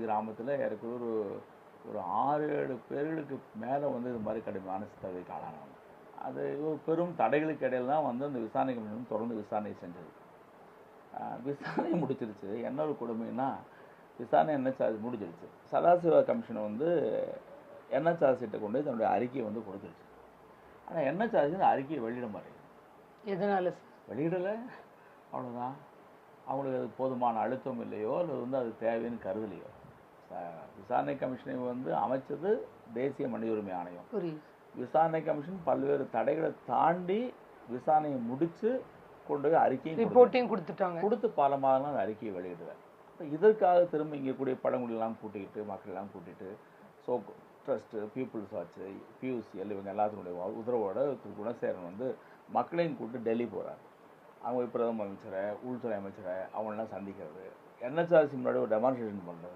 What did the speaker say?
கிராமத்தில் ஏறக்குறைய ஒரு ஒரு 6-7 பேர்களுக்கு மேலே வந்து இது மாதிரி கடுமையான சித்திரவதைக்கு ஆளானாங்க. அது ஒரு பெரும் தடைகளுக்கு இடையில தான் வந்து அந்த விசாரணை கமிஷன் தொடர்ந்து விசாரணை செஞ்சது. விசாரணை முடிச்சிருச்சு. என்ன ஒரு கொடுமைன்னா, விசாரணை என்எச்ஆர்சி முடிஞ்சிருச்சு. சதாசிவா கமிஷன் வந்து என்எச்ஆர்சிட்ட கொண்டு போய் தன்னுடைய அறிக்கையை வந்து கொடுத்துருச்சு. ஆனால் என்எச்ஆர்சி அந்த அறிக்கையை வெளியிட மாட்டேங்குது. எதனால சார்? வெளியிடலை, அவ்வளோதான். அவங்களுக்கு அது போதுமான அழுத்தம் இல்லையோ அல்லது வந்து அது தேவைன்னு கருதலையோ. விசாரணை கமிஷனை வந்து அமைச்சது தேசிய மனித உரிமை ஆணையம். விசாரணை கமிஷன் பல்வேறு தடைகளை தாண்டி விசாரணையை முடித்து கொண்டு போய் அறிக்கையும் ரிப்போர்ட்டையும் கொடுத்துட்டாங்க. கொடுத்து பல மாதங்கள் அந்த அறிக்கையை வெளியிடுவேன். இப்போ இதற்காக திரும்ப இங்கே கூடிய பழங்குடியெல்லாம் கூட்டிக்கிட்டு மக்கள்லாம் கூட்டிகிட்டு ட்ரஸ்ட்டு, பீப்புள்ஸ் வாட்ச்சு, பியூசிஎல் இவங்க எல்லாத்தினுடைய உத்தரவோட குணசேகரன் வந்து மக்களையும் கூப்பிட்டு டெல்லி போகிறார். அவங்க பிரதம அமைச்சரை, உள்துறை அமைச்சரை அவங்களெலாம் சந்திக்கிறது, என்எச்ஆர்சி முன்னாடி ஒரு டெமான்ஸ்ட்ரேஷன் பண்ணுறது.